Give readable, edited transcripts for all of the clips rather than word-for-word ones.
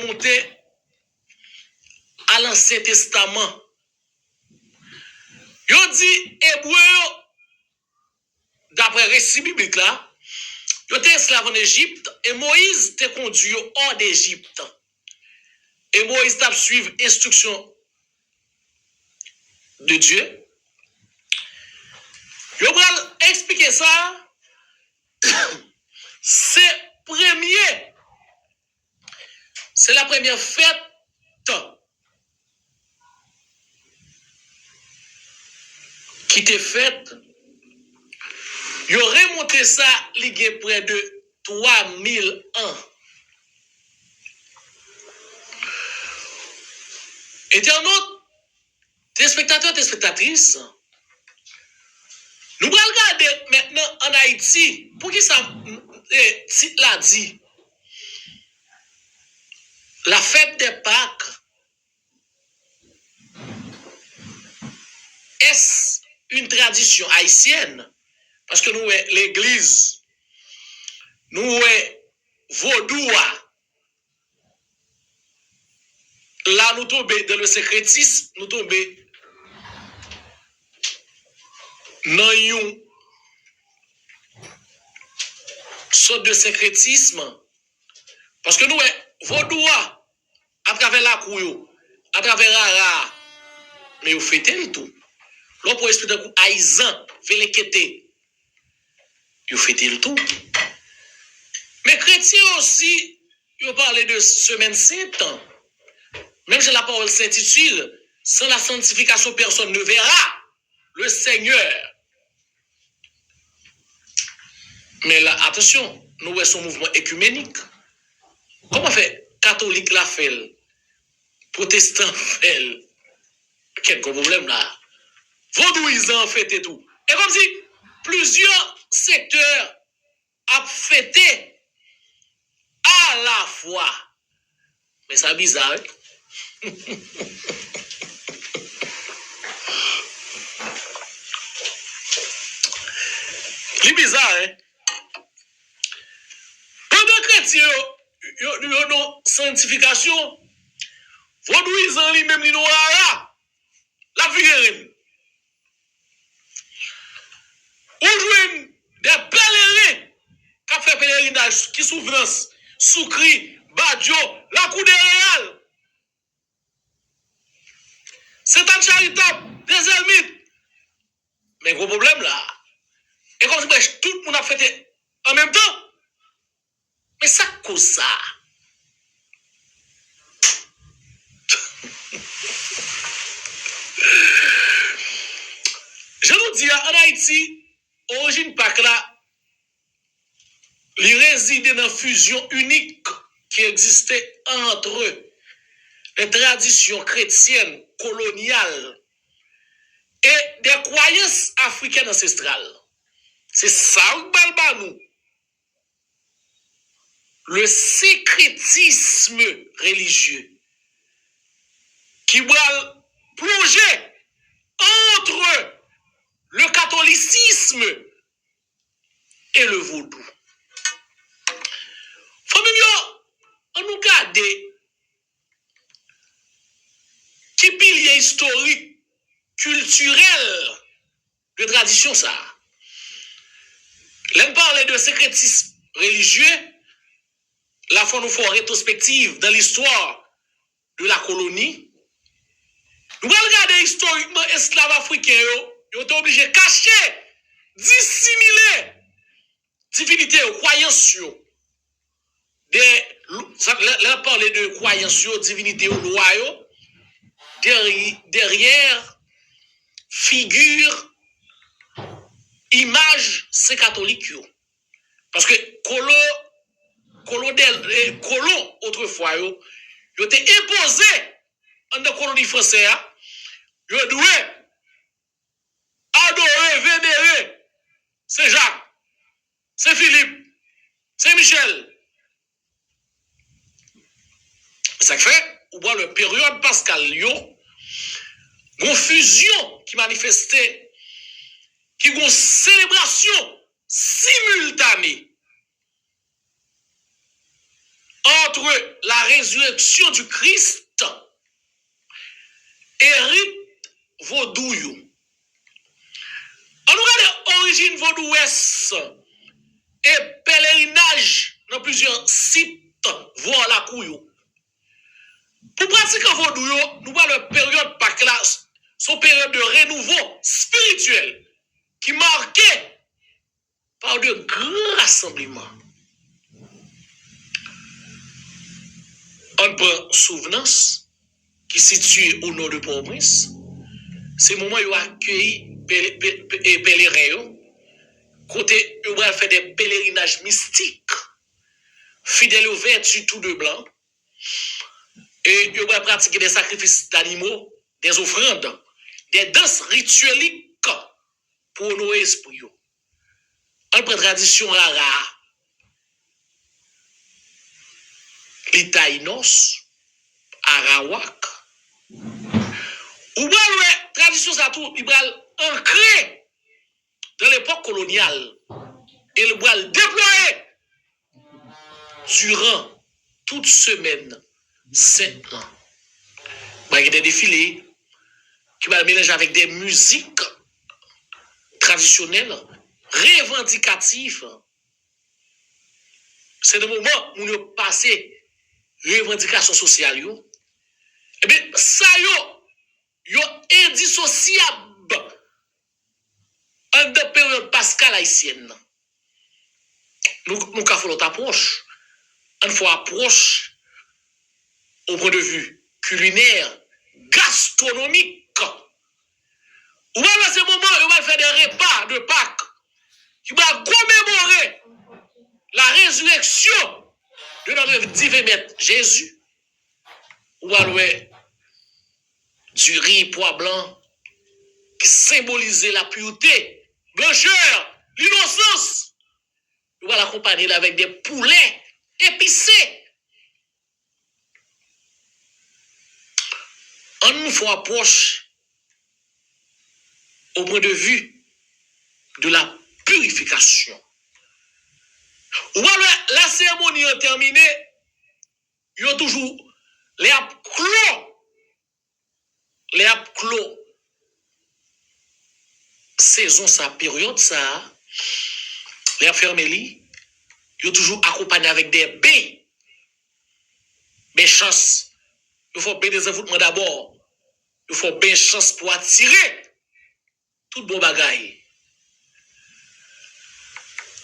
remonter à l'Ancien Testament. Yo dit hébreu d'après récit biblique là, yo était esclave en Égypte et Moïse te conduit hors d'Égypte. Et Moïse t'a suivre instruction de Dieu. Je vais expliquer ça. C'est la première fête qui était faite. Il aurait monté ça, lié près de 3000 ans. Internautes, téléspectateurs, téléspectatrices, nous allons regarder maintenant en Haïti, pour qui ça l'a dit, la fête des Pâques, est-ce une tradition haïtienne? Parce que nous, l'église, nous, vaudoua, là, nous tombons dans le sécrétisme, nous tombons dans une sorte de sécrétisme. Parce que nous, vaudoua, à travers la couille, à travers Rara, mais vous faites le tout. L'on peut expliquer un coup, Aïzan, Vélékété, vous faites le tout. Mais chrétiens aussi, ils parlent de semaine sainte. Même si la parole s'intitule, sans la sanctification, personne ne verra le Seigneur. Mais là, attention, nous voyons son mouvement écuménique. Comment fait catholique la fait, protestant fait, quel problème là? Vaudouisant fait et tout. Et comme si plusieurs secteurs a fêté à la fois. Mais c'est bizarre. Hein? C'est bizarre, hein? Pendant que chrétiens, ils ont sanctification, vaudouisant lui-même, ils ont la vie. Ou jouent des pèlerins qui fait pèlerinage, qui souffrance, soukri, badjo, la cour des réals. C'est un charitable, des ermites. Mais gros problème là. Et comme si tout le monde a fêté en même temps. Mais ça cause ça. Je vous dis, en Haïti, origine Pâques là, il réside dans une fusion unique qui existait entre les traditions chrétiennes coloniales et des croyances africaines ancestrales. C'est ça que nous. Le sécrétisme religieux qui va plonger entre le catholicisme et le vaudou. Famille, on nous garde qui pilier historique, culturel de tradition ça. L'on parle de sécrétisme religieux, la fois nous faisons rétrospective dans l'histoire de la colonie. Nous allons regarder historiquement esclaves africains, ils ont été obligés de cacher, dissimuler divinité, croyances. Là, parler de croyances, divinité, loi, derrière, figure, image, c'est catholique. Parce que colon autrefois, ils ont été imposés en la colonie française. Ils ont dû adorer, vénérer Saint Jacques, Saint Philippe, Saint Michel. Ça fait, ou bien le période pascal, une fusion qui manifestait, qui une célébration simultanée entre la résurrection du Christ et rite vaudou. On regarde l'origine vaudouesse et pèlerinage dans plusieurs sites voir la couille. Pour pratiquer vaudou, nous avons une période par classe, son période de renouveau spirituel qui marquait par de grands rassemblements. On prend souvenance qui est situé au nord de Port-au-Prince. C'est le moment où ils ont accueilli les pèlerins. Côté, ils ont fait des pèlerinages mystiques, fidèles aux vertus tout de blanc. Et ils ont pratiqué des sacrifices d'animaux, des offrandes, des danses ritueliques pour honorer l'esprit. On prend tradition rara. Les Taïnos, Arawak. Ou bien, la tradition, ça tout, il va ancré dans l'époque coloniale. Et il va le déployer durant toute semaine, 5 ans. Il y a des défilés qui va mélanger avec des musiques traditionnelles, revendicatives. C'est le moment où nous passons revendications sociales. Eh bien, ça yo indissociable en de période pascal haïtienne. Nous avons notre approche. Une fois approche au point de vue culinaire, gastronomique. Ou bien à ce moment, on va faire des repas de Pâques qui va commémorer la résurrection de notre divin maître Jésus. Ou alors du riz pois blanc qui symbolisait la pureté, blancheur, l'innocence. On va l'accompagner avec des poulets épicés. On nous fait approche au point de vue de la purification. Ou alors la cérémonie est terminée, il y a toujours les clos. Saison sa période ça, les fermeli, ils ont toujours accompagné avec des baies, des chances. Il faut bien des envoûtements d'abord. Il faut bien chance pour attirer tout bon bagaille.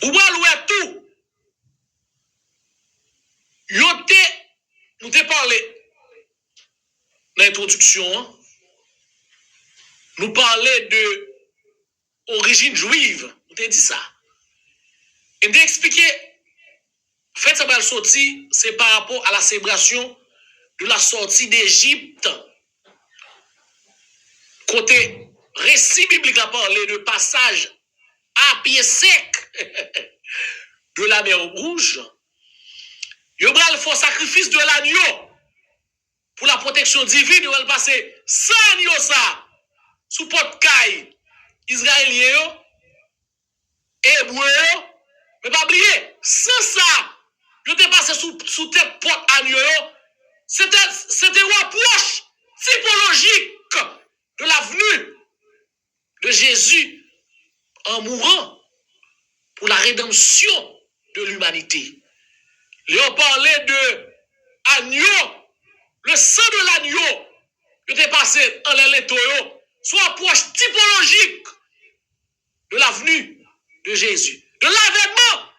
Ou bien tout. Nous t'ai parlé dans l'introduction. Nous parler de origine juive. Nous t'ai dit ça. Et nous expliqué, fait ça va le sortir, c'est par rapport à la célébration de la sortie d'Égypte. Côté récit biblique a parlé de passage à pied sec de la mer Rouge. Il y a le faux sacrifice de l'agneau pour la protection divine. Il va passer sans agneau ça sous porte caille israélien hébreu. Mais pas oublier, sans ça, il était passé sous tête porte agneau. C'était une approche typologique de la venue de Jésus en mourant pour la rédemption de l'humanité. Léon parlait de agneau, le sang de l'agneau qui était passé en l'étoile, soit approche typologique de la venue de Jésus, de l'avènement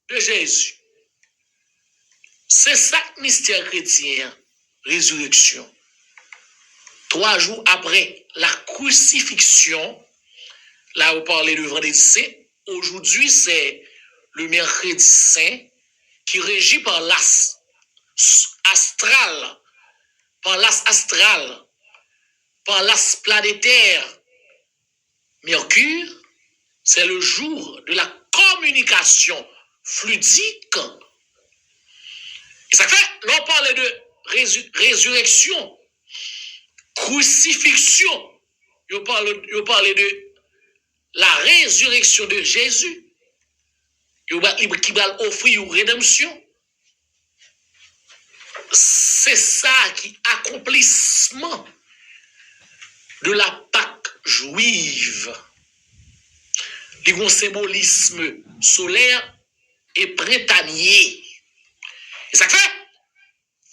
de Jésus. C'est ça le mystère chrétien, résurrection. 3 jours après la crucifixion, là on parlait de vendredi saint, aujourd'hui c'est le mercredi saint qui est régi par l'as astral, par l'as planétaire. Mercure, c'est le jour de la communication fluidique. Et ça fait, là on parlait de résurrection, crucifixion. Il parlait de la résurrection de Jésus. Qui va offrir une rédemption. c'est ça qui accomplissement de la Pâque juive. Il y a un symbolisme solaire et printanier. Et ça fait,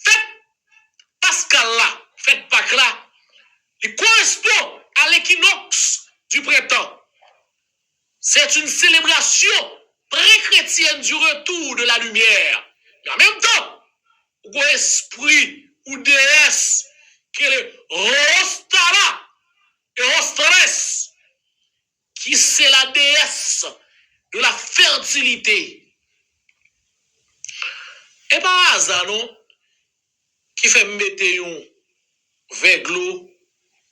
fête Pascal là, fête Pâques là, il correspond à l'équinoxe du printemps. C'est une célébration pré-chrétienne du retour de la lumière. Mais en même temps, ou esprit ou déesse qui est le Rostara et Rostres, qui c'est la déesse de la fertilité. Et par hasard, non, qui fait mettre un verglo,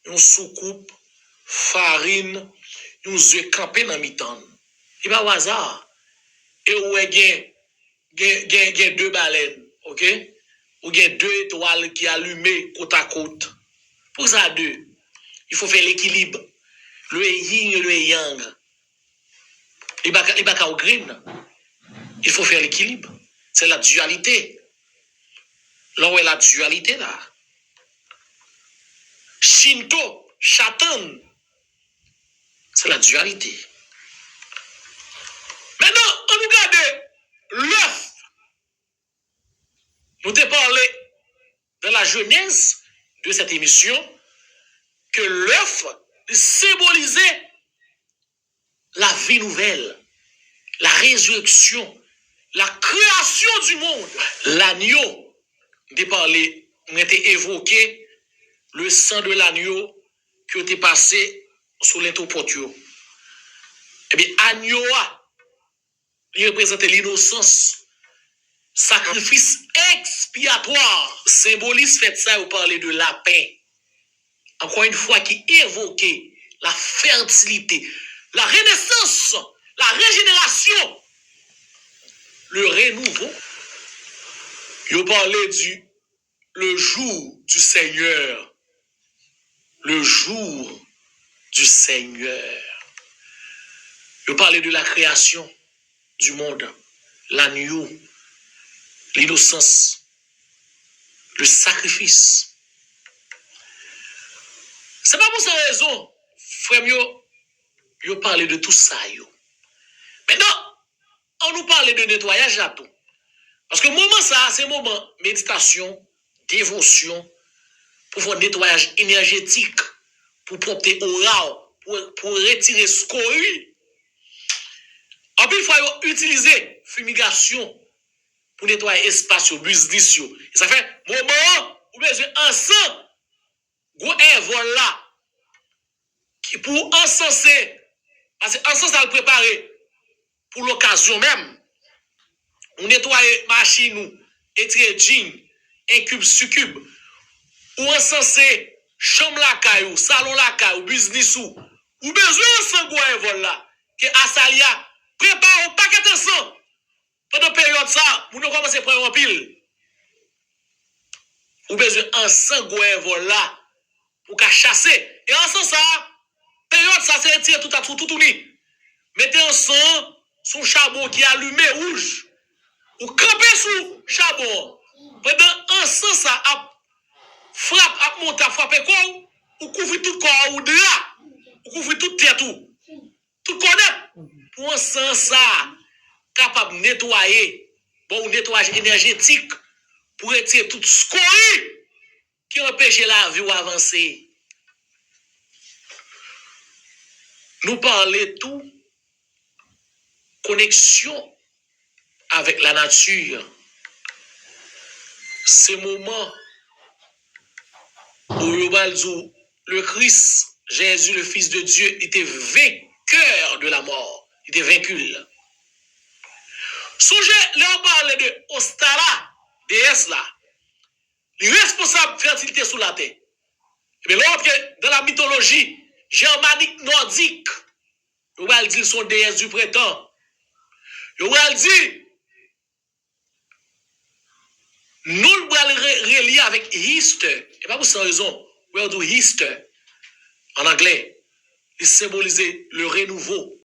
une soucoupe, farine, un œuf campé dans mi-temps. Et par hasard, et où est gen deux baleines, ok? Ou gen deux étoiles qui allumées côte à côte. Pour ça, deux, il faut faire l'équilibre. Le yin et le yang. Il n'y a pas au green. Il faut faire l'équilibre. C'est la dualité. Là où est la dualité, là. Shinto, Shatan, c'est la dualité. Maintenant, on nous regarde l'œuf. Nous t'ai parlé dans la genèse de cette émission que l'œuf symbolisait la vie nouvelle, la résurrection, la création du monde. L'agneau, t'ai parlé, on était évoqué le sang de l'agneau qui était passé sous l'intopotio. Eh bien, agneau, il représentait l'innocence. Sacrifice expiatoire. Symbolise fait ça, vous parlez de lapin. Encore une fois, qui évoquait la fertilité, la renaissance, la régénération, le renouveau. Vous parlez le jour du Seigneur. Le jour du Seigneur. Vous parlez de la création du monde, l'agneau, l'innocence, le sacrifice. C'est pas pour cette raison, frère, yo parle de tout ça. Maintenant, on nous parle de nettoyage à tout. Parce que moment ça, c'est moment méditation, dévotion, pour faire nettoyage énergétique, pour propter oral, pour retirer scorie. En plus, il faut utiliser fumigation pour nettoyer l'espace, le business. Et ça fait moment où besoin ensemble, go un vol là, qui pour encenser, parce que ensemble ça le préparer pour l'occasion même. On nettoie machine, étirer jean, incube, succube, ou encenser chambre la caillou, salon la caillou, business ou besoin ensemble go un vol là, que Asalia prépare un paquet ensemble. Pendant la période ça, vous ne commencez à prendre un pile. Ou besoin ensemble go un vol là pour qu'à chasser. Et ensemble ça, période ça c'est tirer tout à tout ni. Mettez ensemble son charbon qui est allumé rouge. Ou camper sous charbon. Pendant ensemble ça a frappe a monter frapper quoi ou couvrir tout corps ou drap. Ou couvrir toute tête tout connaître pour ensemble ça capable de nettoyer bon nettoyage énergétique pour retirer toute scorie qui empêche la vie d'avancer. Nous parlons tout connexion avec la nature. Ces moments où le Christ, Jésus, le Fils de Dieu, était vainqueur de la mort. Il était vaincu. Songez, là on parle de Ostara, déesse là, le responsable de fertilité sous la terre. Mais l'autre, dans la mythologie germanique nordique, on va dire son déesse du printemps. On va dire, nous le relier avec Easter. Et pas pour cette raison, on va dire Easter en anglais. Il symbolisait le renouveau.